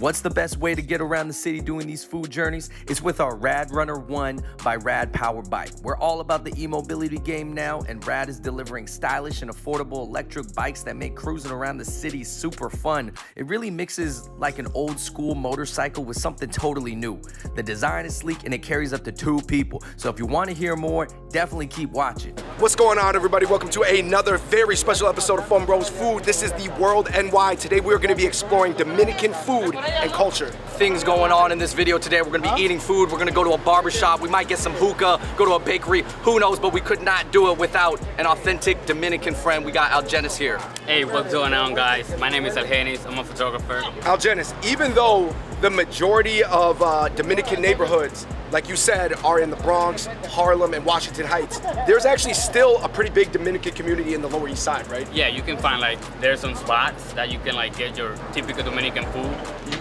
What's the best way to get around the city doing these food journeys? It's with our Rad Runner 1 by Rad Power Bike. We're all about the e-mobility game now, and Rad is delivering stylish and affordable electric bikes that make cruising around the city super fun. It really mixes like an old school motorcycle with something totally new. The design is sleek and it carries up to 2 people. So if you want to hear more, definitely keep watching. What's going on, everybody? Welcome to another very special episode of Fun Bros Food. This is the World NY. Today we're going to be exploring Dominican food and culture. Things going on in this video today. We're gonna be eating food. We're gonna go to a barbershop. We might get some hookah, go to a bakery. Who knows, but we could not do it without an authentic Dominican friend. We got Algenis here. Hey, what's going on, guys? My name is Algenis. I'm a photographer. Algenis, even though the majority of Dominican neighborhoods, like you said, are in the Bronx, Harlem, and Washington Heights, there's actually still a pretty big Dominican community in the Lower East Side, right? Yeah, you can find there's some spots that you can get your typical Dominican food.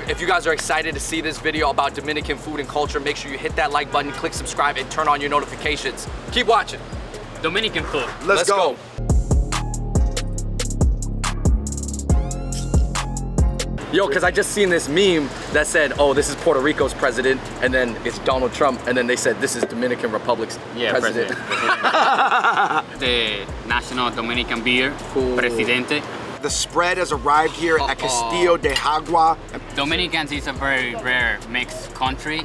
If you guys are excited to see this video about Dominican food and culture, make sure you hit that like button, click subscribe, and turn on your notifications. Keep watching. Dominican food. Let's go. Yo, because I just seen this meme that said, oh, this is Puerto Rico's president, and then it's Donald Trump, and then they said, this is Dominican Republic's president. The national Dominican beer, Presidente. The spread has arrived here at Castillo de Jagua. Dominicans is a very rare mixed country,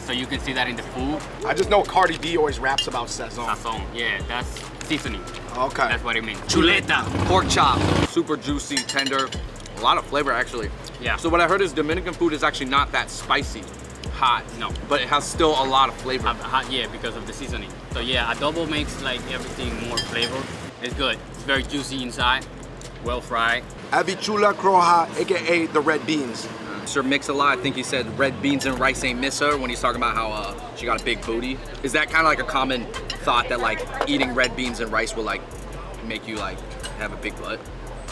so you can see that in the food. I just know Cardi B always raps about sazon. Sazon, yeah, that's seasoning. Okay. That's what it means. Chuleta. Pork chop, super juicy, tender. A lot of flavor, actually. Yeah. So what I heard is Dominican food is actually not that spicy, hot. No. But it has still a lot of flavor. Hot, yeah, because of the seasoning. So yeah, adobo makes everything more flavor. It's good. It's very juicy inside, well fried. Habichula croja, aka the red beans. Sir Mix-a-Lot, I think he said red beans and rice ain't miss her when he's talking about how she got a big booty. Is that kind of like a common thought that eating red beans and rice will make you have a big butt?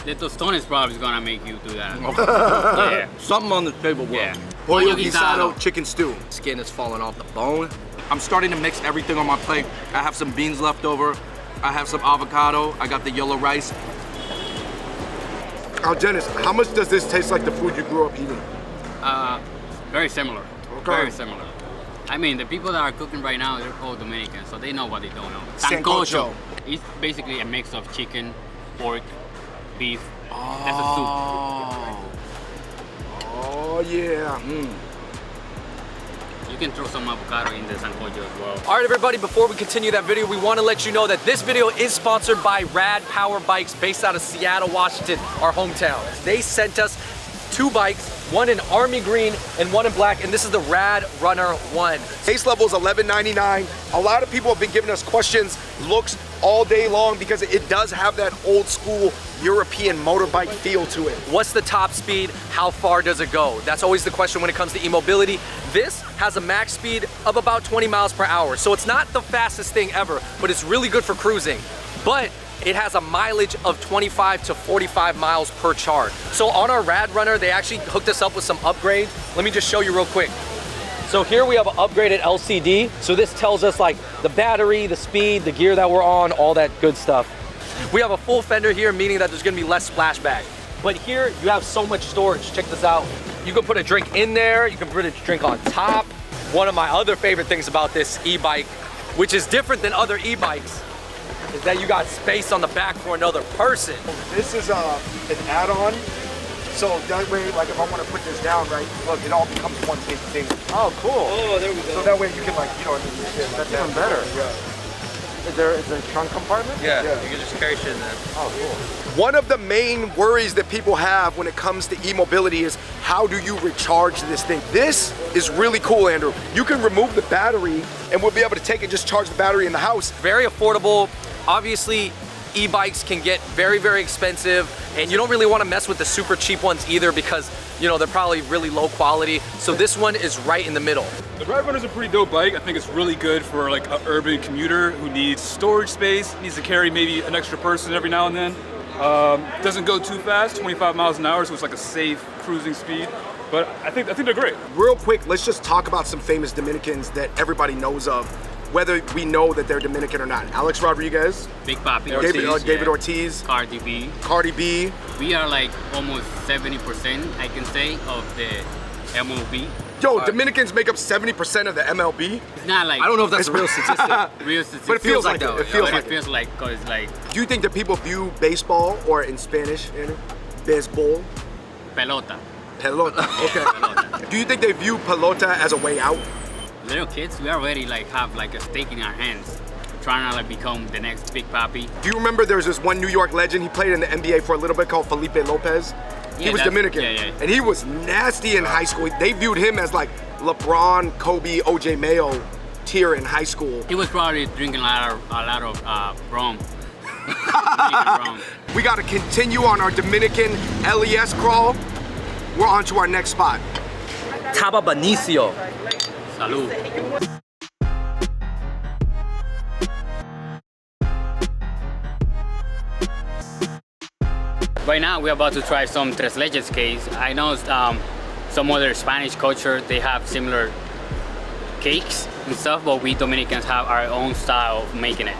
The tostón is probably gonna make you do that. Yeah. Something on the table will. Yeah. Pollo guisado, chicken stew. Skin is falling off the bone. I'm starting to mix everything on my plate. I have some beans left over. I have some avocado. I got the yellow rice. Algenis, how much does this taste like the food you grew up eating? Very similar. Okay. Very similar. I mean, the people that are cooking right now, they're called Dominicans, so they know what they don't know. Sancocho. It's basically a mix of chicken, pork, beef. That's a soup. Oh yeah. You can throw some avocado in the sancocho as well. All right, everybody, before we continue that video, we want to let you know that this video is sponsored by Rad Power Bikes based out of Seattle, Washington, our hometown. They sent us 2 bikes, one in army green and one in black, and this is the Rad Runner 1. Base level is $11.99. A lot of people have been giving us questions, looks all day long because it does have that old school European motorbike feel to it. What's the top speed? How far does it go? That's always the question when it comes to e-mobility. This has a max speed of about 20 miles per hour. So it's not the fastest thing ever, but it's really good for cruising. But it has a mileage of 25 to 45 miles per charge. So on our Rad Runner, they actually hooked us up with some upgrades. Let me just show you real quick. So here we have an upgraded LCD. So this tells us the battery, the speed, the gear that we're on, all that good stuff. We have a full fender here, meaning that there's gonna be less splashback. But here you have so much storage. Check this out. You can put a drink in there. You can put a drink on top. One of my other favorite things about this e-bike, which is different than other e-bikes, is that you got space on the back for another person. This is an add-on, so that way, if I want to put this down, right, look, it all becomes one big thing. Oh, cool. Oh, there we go. So that way you can That's even better. Yeah. Is there a trunk compartment? Yeah, you can just carry shit in there. Oh, cool. One of the main worries that people have when it comes to e-mobility is how do you recharge this thing? This is really cool, Andrew. You can remove the battery and we'll be able to take and just charge the battery in the house. Very affordable. Obviously, e-bikes can get very, very expensive, and you don't really want to mess with the super cheap ones either because, they're probably really low quality. So this one is right in the middle. The Rad Runner is a pretty dope bike. I think it's really good for an urban commuter who needs storage space, needs to carry maybe an extra person every now and then. Doesn't go too fast, 25 miles an hour, so it's a safe cruising speed. But I think they're great. Real quick, let's just talk about some famous Dominicans that everybody knows of, whether we know that they're Dominican or not. Alex Rodriguez, Big Papi, David Ortiz, Cardi B. Cardi B. We are almost 70%, I can say, of the MLB. Yo, Dominicans make up 70% of the MLB. It's not like I don't know if that's a real statistic. real statistic. But it feels like though. it. It feels But like it feels like, cause it's like Do you think that people view baseball, or in Spanish, Andrew, baseball? pelota. Pelota. Okay. Pelota. Do you think they view pelota as a way out? Little kids, we already like have like a stake in our hands, trying to like become the next big papi. Do you remember there's this one New York legend, he played in the NBA for a little bit, called Felipe Lopez? He Yeah, was that's- Dominican, yeah. and he was nasty in high school. They viewed him as like LeBron, Kobe, OJ Mayo tier in high school. He was probably drinking a lot of rum. Dominican rum. We gotta continue on our Dominican LES crawl. We're on to our next spot. Taba Benicio. Salud. Right now, we're about to try some tres leches cakes. I know some other Spanish culture, they have similar cakes and stuff, but we Dominicans have our own style of making it.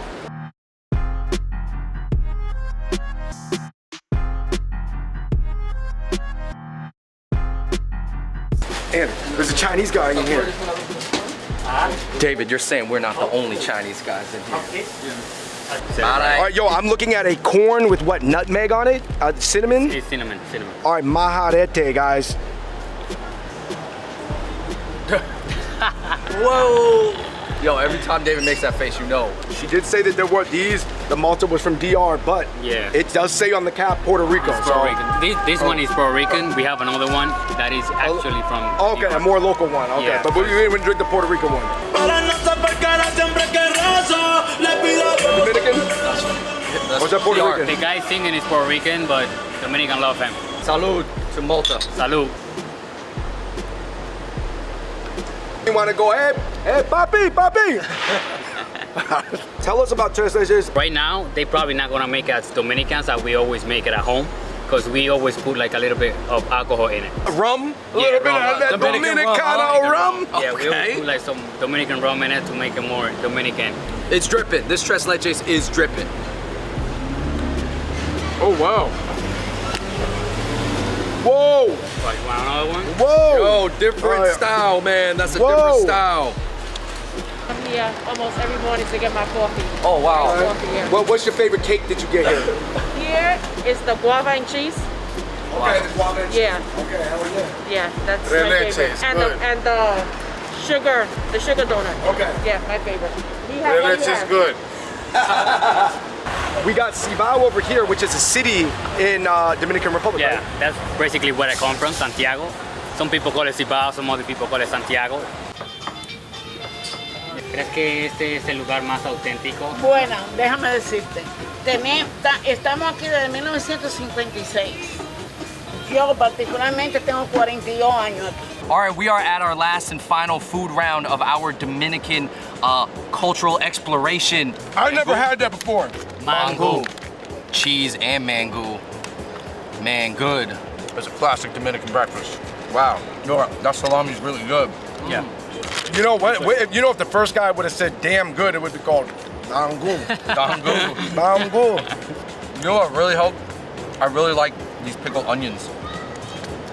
And there's a Chinese guy in here. David, you're saying we're not the only Chinese guys in here. All right, yo, I'm looking at a corn with what, nutmeg on it? Cinnamon? It's cinnamon. All right, majarete, guys. Whoa! Yo, every time David makes that face, you know. She did say that there were these, the Malta was from DR, but Yeah. it does say on the cap Puerto Rico. Puerto So, Rican. This one is Puerto Rican. We have another one that is actually from. okay, a more local one. Okay, Yeah. but we didn't drink the Puerto Rican one. Dominican? What's that Puerto PR. Rican? The guy singing is Puerto Rican, but Dominican love him. Salud to Malta. Salud. You want to go, hey, papi, papi. Tell us about tres leches. Right now, they probably not gonna make it as Dominicans as we always make it at home, because we always put like a little bit of alcohol in it. Rum, a Yeah, little bit rum. of that Dominican Dominicano rum. Yeah, we always put like some Dominican rum in it to make it more Dominican. It's dripping. This tres leches is dripping. Oh, wow. Whoa, But you want another one? whoa. Yo, different Oh, yeah. style, man. That's a Whoa. different style. I'm here almost every morning to get my coffee. Oh, wow. Coffee, yeah. What's your favorite cake that you get here? Here is the guava and cheese. Okay, the guava and cheese. Yeah. Okay, hell yeah. Yeah, that's Tres my leches, favorite. And good. the sugar donut. Okay. Yeah, my favorite. What do you have? good. We got Cibao over here, which is a city in Dominican Republic. Yeah, right? that's basically where I come from, Santiago. Some people call it Cibao, some other people call it Santiago. ¿Crees que este es el lugar más auténtico? Bueno, déjame decirte, estamos aquí desde 1956. Yo particularmente tengo 42 años aquí. All right, we are at our last and final food round of our Dominican cultural exploration. I never had that before. Mango. Cheese and mango. Man, good. It's a classic Dominican breakfast. Wow. No, that salami is really good. Yeah. You know what? You know, if the first guy would have said "damn good," it would be called "mango." Dango. Mango. You know what really helped? I really like these pickled onions.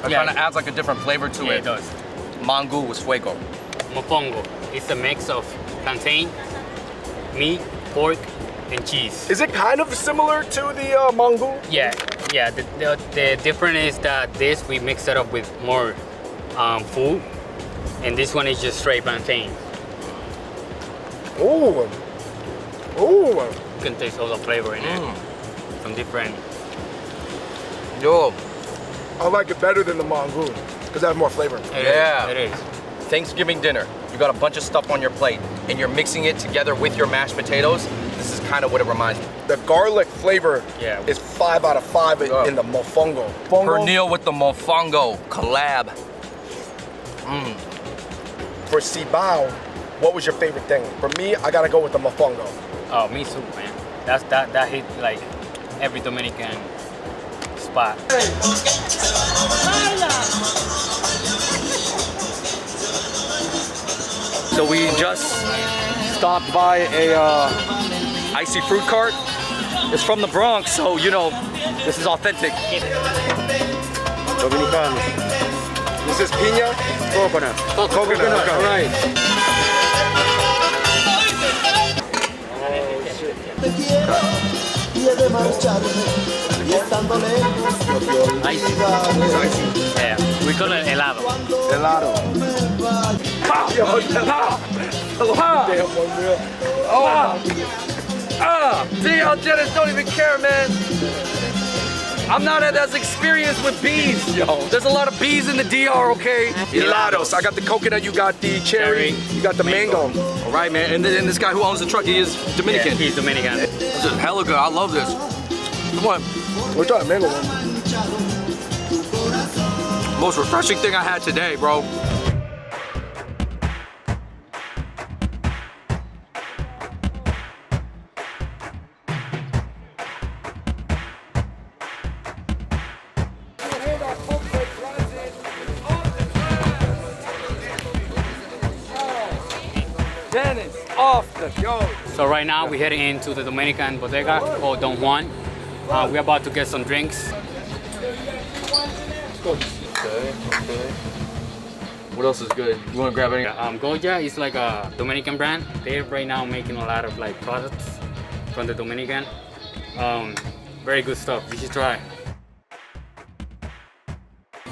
It Yeah. kind of adds like a different flavor to Yeah, it. it does. Mango with fuego. Mofongo. It's a mix of plantain, meat, pork, and cheese. Is it kind of similar to the mango? Yeah. The difference is that this we mix it up with more food, and this one is just straight plantain. Ooh. Ooh. You can taste all the flavor in it. Some different. Yo, I like it better than the mango because it has more flavor. Yeah. It is. Thanksgiving dinner. You got a bunch of stuff on your plate and you're mixing it together with your mashed potatoes. This is kind of what it reminds me. The garlic flavor Yeah. is 5 out of 5 in the mofongo. Pernil with the mofongo collab. For Cibao, what was your favorite thing? For me, I gotta go with the mofongo. Oh, me too, man. That hit like every Dominican spot. So we just stopped by a icy fruit cart. It's from the Bronx, so you know, this is authentic. Dominicanos. This is piña? Coconut. Coconut, okay. All right. Icy. Yeah, we call it helado. Helado. DL Jennings don't even care, man. I'm not as experienced with bees. Yo. There's a lot of bees in the DR, okay? Helados. I got the coconut, you got the cherry, you got the mango. All right, man. And then this guy who owns the truck, he is Dominican. Yeah, he's Dominican. This is hella good. I love this. Come on. We're trying mango one. Most refreshing thing I had today, bro. Dennis, off the go. So right now we're heading into the Dominican bodega called Don Juan. We're about to get some drinks. What else is good? You want to grab any? Goya is like a Dominican brand. They're right now making a lot of like products from the Dominican. Very good stuff. You should try.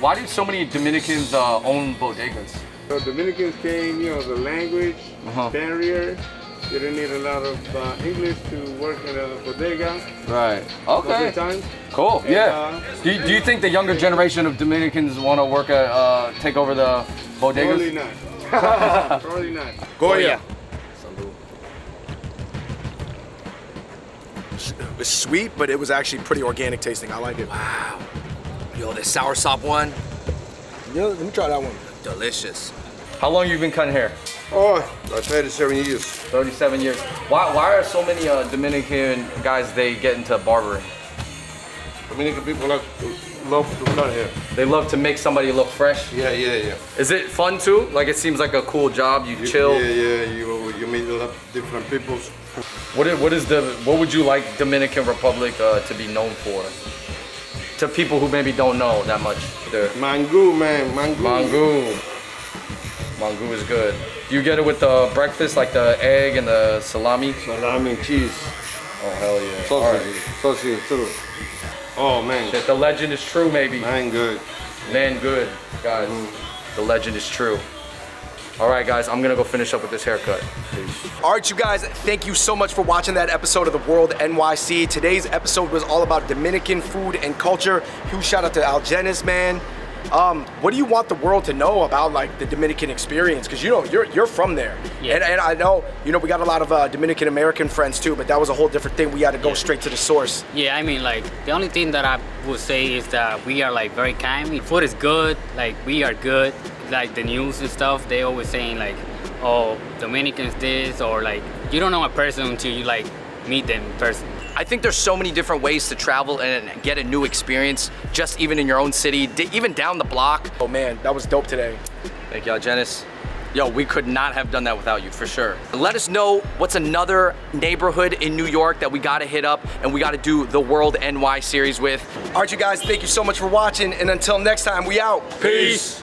Why do so many Dominicans own bodegas? So Dominicans came, the language barrier. You don't need a lot of English to work in a bodega. Right. Most of the Okay. time. Cool. Yeah. Do you think the younger generation of Dominicans want to work at take over the bodegas? Probably not. Probably not. Goya. It was sweet, but it was actually pretty organic tasting. I like it. Wow. Yo, this soursop one, Yeah, let me try that one. delicious. How long you been cutting hair? Oh, about 37 years. 37 years. Why are so many Dominican guys they get into barbering? Dominican people love to cut hair. They love to make somebody look fresh. Yeah. Is it fun too? Like it seems like a cool job. You chill. Yeah. You meet a lot of different people. What would you like Dominican Republic to be known for? To people who maybe don't know that much. Mango, man. Mango. Mango is good. Do you get it with the breakfast, like the egg and the salami? Salami and cheese. Oh hell yeah! Sausage too. Oh man. Shit, the legend is true, maybe. Man good. Man, good, guys. The legend is true. All right, guys, I'm gonna go finish up with this haircut. Peace. All right, you guys, thank you so much for watching that episode of The World NYC. Today's episode was all about Dominican food and culture. Huge shout out to Algenis, man. What do you want the world to know about like the Dominican experience? Because you're from there, Yeah. and I know we got a lot of Dominican American friends too, but that was a whole different thing. We had to go straight to the source. Yeah, I mean, like, the only thing that I would say is that we are, like, very kind. Food is good, like, we are good. Like, the news and stuff, they always saying, like, oh, Dominicans this, or, like, you don't know a person until you, like, meet them in person. I think there's so many different ways to travel and get a new experience, just even in your own city, even down the block. Oh man, that was dope today. Thank y'all, Janice. Yo, we could not have done that without you, for sure. Let us know what's another neighborhood in New York that we gotta hit up and we gotta do the World NY series with. All right, you guys, thank you so much for watching, and until next time, we out. Peace.